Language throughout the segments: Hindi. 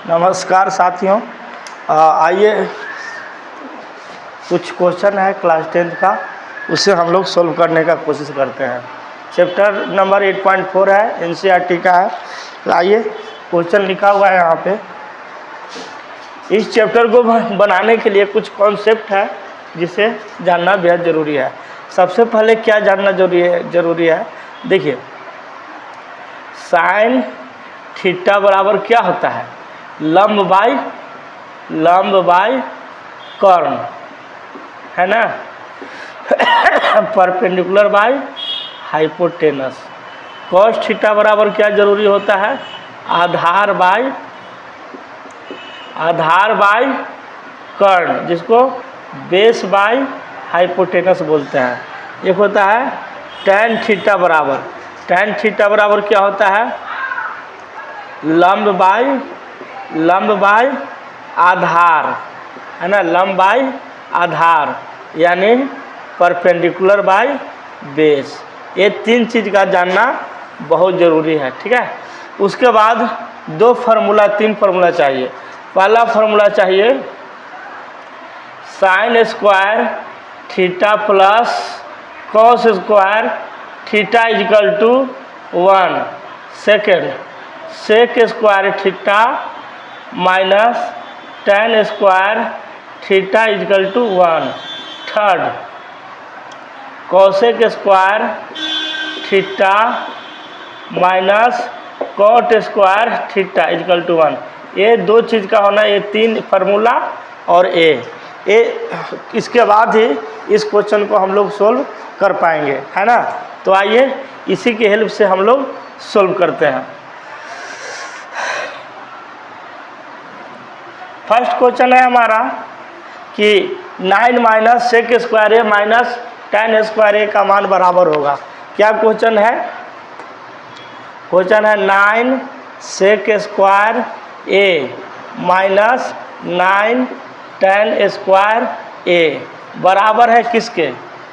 नमस्कार साथियों, आइए कुछ क्वेश्चन है क्लास 10th का, उसे हम लोग सोल्व करने का कोशिश करते हैं। चैप्टर नंबर 8.4 है, एनसीईआरटी का है। तो आइए, क्वेश्चन लिखा हुआ है यहाँ पे। इस चैप्टर को बनाने के लिए कुछ कॉन्सेप्ट है जिसे जानना बेहद ज़रूरी है। सबसे पहले क्या जानना ज़रूरी है, देखिए साइन थीटा बराबर क्या होता है, लंब बाई कर्ण, है ना, perpendicular by hypotenuse. Cos theta बराबर क्या जरूरी होता है, आधार बाई कर्ण, जिसको बेस बाई हाइपोटेनस बोलते हैं। एक होता है टैन थीटा बराबर क्या होता है, लंब बाई आधार, है ना, लंब बाई आधार यानी परपेंडिकुलर बाई बेस। ये तीन चीज़ का जानना बहुत ज़रूरी है, ठीक है। उसके बाद तीन फार्मूला चाहिए। पहला फार्मूला चाहिए sine square theta plus cos square theta is equal to 1। Second, sec square theta minus tan square theta is equal to 1। Third, cosec square theta minus cot square theta is equal to 1। ये दो चीज़ का होना, ये तीन फार्मूला और ये इसके बाद ही इस क्वेश्चन को हम लोग सोल्व कर पाएंगे, है ना। तो आइए इसी की हेल्प से हम लोग सोल्व करते हैं। फर्स्ट क्वेश्चन है हमारा कि 9 minus sec square A minus tan square ए का मान बराबर होगा। क्या क्वेश्चन है, 9 सेक square A minus 9 ten square A बराबर है किसके।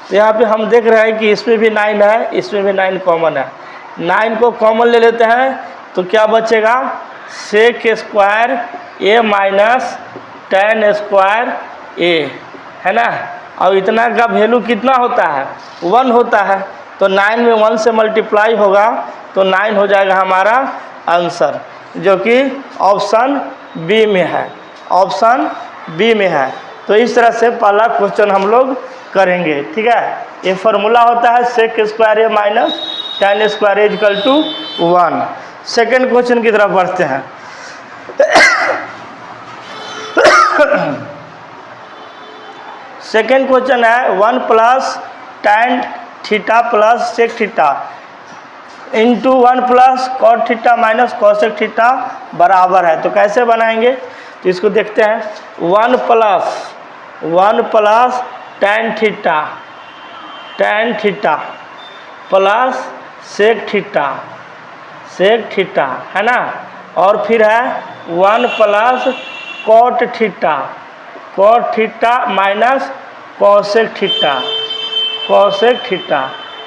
तो यहाँ पे हम देख रहे हैं कि इसमें भी 9 है, इसमें भी 9 कॉमन है। 9 को कॉमन ले लेते हैं तो क्या बचेगा, सेक square A minus tan square ए, है ना। और इतना का वैल्यू कितना होता है, 1 होता है। तो 9 में 1 से मल्टीप्लाई होगा तो 9 हो जाएगा हमारा आंसर, जो कि ऑप्शन बी में है। तो इस तरह से पहला क्वेश्चन हम लोग करेंगे, ठीक है। ये फार्मूला होता है sec square A minus tan square A equal to 1। Second question की तरफ बढ़ते हैं। सेकेंड क्वेश्चन है 1 plus tan theta plus sec theta into 1 plus cot theta minus cosec theta बराबर है। तो कैसे बनाएंगे, तो इसको देखते हैं। 1 plus tan theta plus sec theta, है ना। और फिर है 1 plus cot theta minus cosec theta.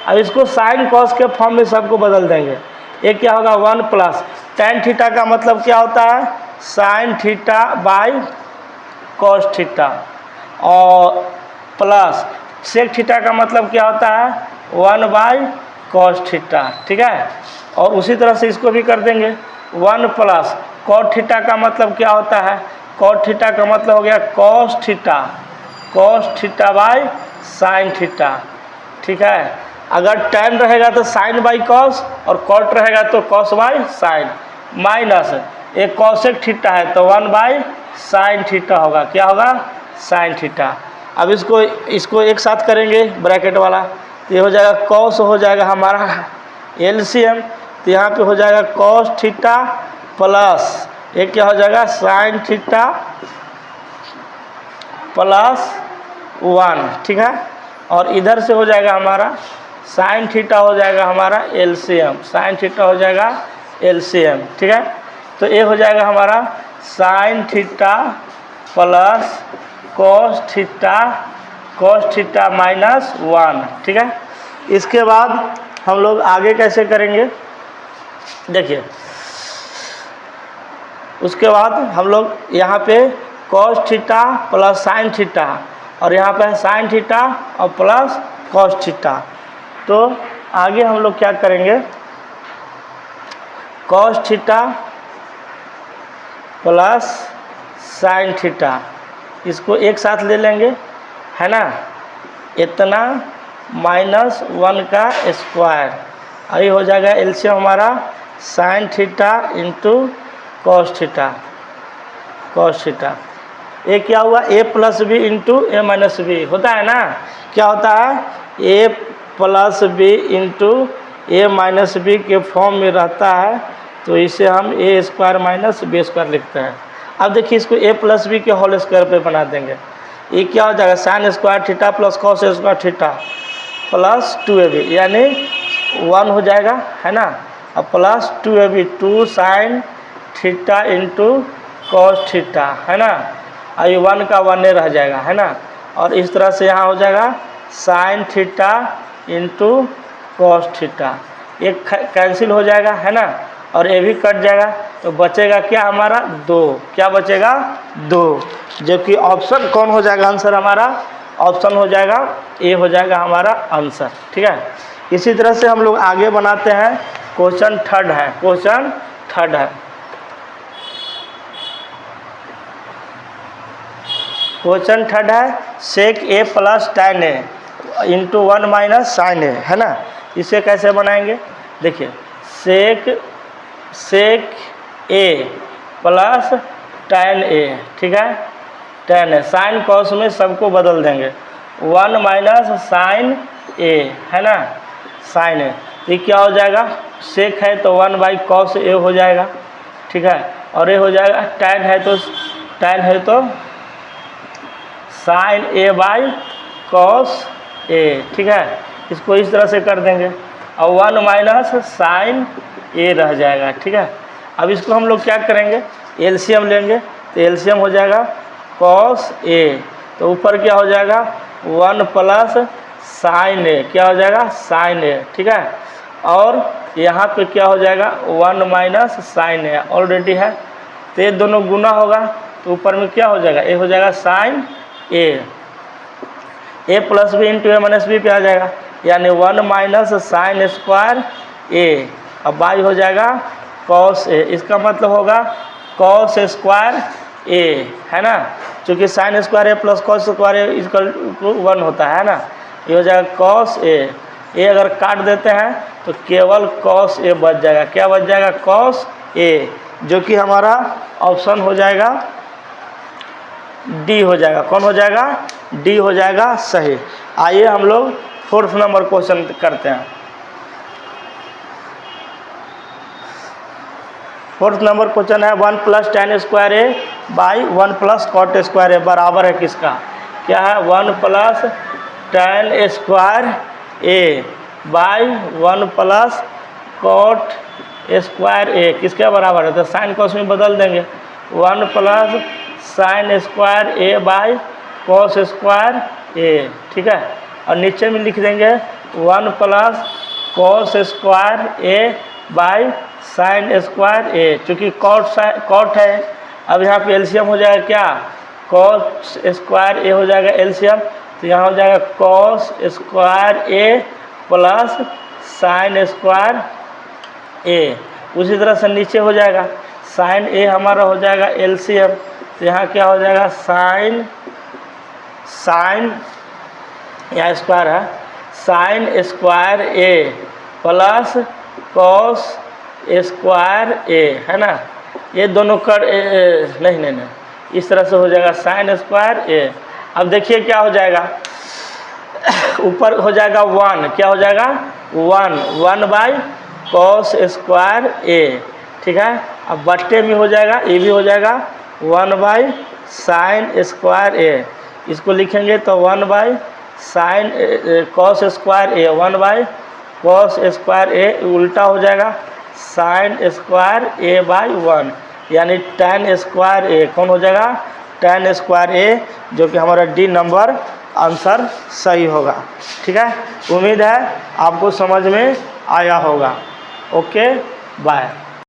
अब इसको साइन कॉस के फॉर्म में सबको बदल देंगे। ये क्या होगा, 1 प्लस टेन थीटा का मतलब क्या होता है, sine theta by cos theta, और प्लस सेक थीटा का मतलब क्या होता है, 1 बाई कॉस थीटा, ठीक है। और उसी तरह से इसको भी कर देंगे। 1 प्लस कॉट थीटा का मतलब क्या होता है, कॉट थीटा का मतलब हो गया cos theta by sine theta, ठीक है। अगर टेन रहेगा तो साइन बाई कॉस और कॉट रहेगा तो कॉस बाई साइन, माइनस एक कॉसेक थीटा है तो 1 बाई साइन थीटा होगा। क्या होगा, साइन थीटा। अब इसको एक साथ करेंगे ब्रैकेट वाला, तो ये हो जाएगा कॉस, हो जाएगा हमारा एलसीएम, तो यहाँ पे हो जाएगा कॉस थीटा प्लस एक क्या हो जाएगा, साइन थीटा प्लस 1, ठीक है। और इधर से हो जाएगा हमारा साइन थीटा हो जाएगा हमारा एलसीएम, साइन थीटा हो जाएगा एलसीएम, ठीक है। तो ये हो जाएगा हमारा sine theta plus cos theta minus 1, ठीक है। इसके बाद हम लोग आगे कैसे करेंगे, देखिए उसके बाद हम लोग यहाँ पे cos theta plus sine theta और यहाँ पे है साइन थीटा और प्लस कॉस थीटा। तो आगे हम लोग क्या करेंगे, cos theta plus sine theta इसको एक साथ ले लेंगे, है ना, इतना -1 का स्क्वायर, अभी हो जाएगा एलसीएम हमारा sine theta into cos theta. ये क्या हुआ, a plus B into A minus B होता है ना, क्या होता है, a plus B into A minus B के फॉर्म में रहता है, तो इसे हम A square minus B square लिखते हैं। अब देखिए इसको a प्लस बी के होल स्क्वायर पे बना देंगे, ये क्या हो जाएगा sine square theta plus cos square theta plus 2ab यानी 1 हो जाएगा, है ना, अब plus 2ab 2 sign theta into cos theta, है ना, अभी 1 का 1 रह जाएगा, है ना, और इस तरह से यहाँ हो जाएगा sign theta into cos theta, एक कैंसिल हो जाएगा, है ना, और ये भी कट जाएगा, तो बचेगा क्या हमारा 2, क्या बचेगा 2, जबकि ऑप्शन कौन हो जाएगा आंसर हमारा, ऑप्शन हो जाएगा ए हो जाएगा हमारा आंसर। ठीक है, इसी तरह से हम लोग आगे बनाते हैं, क्वेश्चन थर्ड है, क्वेश्चन थर्ड है, क्वेश्चन थर्ड है सेक ए प्लस tan ए इंटू 1 माइनस साइन ए, है ना, इसे कैसे बनाएंगे, देखिए सेक ए प्लस tan ए, ठीक है, tan ए साइन कॉस में सबको बदल देंगे, 1 माइनस साइन ए, है ना, साइन ए, ये क्या हो जाएगा, सेक है तो 1 बाई कॉस ए हो जाएगा, ठीक है, और ये हो जाएगा tan है तो sign A by cos A, ठीक है, इसको इस तरह से कर देंगे और 1 माइनस साइन ए रह जाएगा, ठीक है। अब इसको हम लोग क्या करेंगे, एलसीएम लेंगे, तो एलसीएम हो जाएगा कॉस ए, तो ऊपर क्या हो जाएगा 1 प्लस साइन ए, क्या हो जाएगा साइन ए, ठीक है, और यहाँ पे क्या हो जाएगा 1 माइनस साइन ए ऑलरेडी है, तो ये दोनों गुना होगा, तो ऊपर में क्या हो जाएगा, ये हो जाएगा sign A plus B into A minus B पे आ जाएगा, यानी 1 माइनस साइन स्क्वायर ए, अब बाई हो जाएगा कॉस ए, इसका मतलब होगा कॉस स्क्वायर ए, है ना, क्योंकि sine square A plus cos square A equal to 1 होता है ना, ये हो जाएगा कॉस ए अगर काट देते हैं तो केवल कॉस ए बच जाएगा, क्या बच जाएगा कॉस ए, जो कि हमारा ऑप्शन हो जाएगा डी हो जाएगा, कौन हो जाएगा डी हो जाएगा सही। आइए हम लोग 4th नंबर क्वेश्चन करते हैं। 4th नंबर क्वेश्चन है 1 plus tan square A by 1 plus cot square A बराबर है किसका, क्या है 1 plus tan square A by 1 plus cot square A किसके बराबर है, तो साइन कॉस में बदल देंगे, 1 plus sine square A by cos square A, ठीक है, और नीचे में लिख देंगे 1 plus cos square A by sine square A, चूँकि कॉट है, अब यहाँ पे एलसीएम हो जाएगा क्या कॉस स्क्वायर ए हो जाएगा एलसीएम, तो यहाँ हो जाएगा cos square A plus sine square ए, उसी तरह से नीचे हो जाएगा साइन ए हमारा हो जाएगा एलसीएम, तो यहाँ क्या हो जाएगा साइन यहाँ स्क्वायर है sign square A plus cos square ए, है ना, ये दोनों कर नहीं इस तरह से हो जाएगा साइन स्क्वायर ए। अब देखिए क्या हो जाएगा, ऊपर हो जाएगा 1, क्या हो जाएगा 1 बाई कॉस स्क्वायर ए, ठीक है, अब बट्टे में हो जाएगा, ये भी हो जाएगा 1 बाई साइन स्क्वायर ए, इसको लिखेंगे तो 1 by sine cos square A, 1 by cos square A उल्टा हो जाएगा साइन स्क्वायर ए बाई 1, यानी tan स्क्वायर ए कौन हो जाएगा tan स्क्वायर ए, जो कि हमारा डी नंबर आंसर सही होगा। ठीक है, उम्मीद है आपको समझ में आया होगा। Okay bye.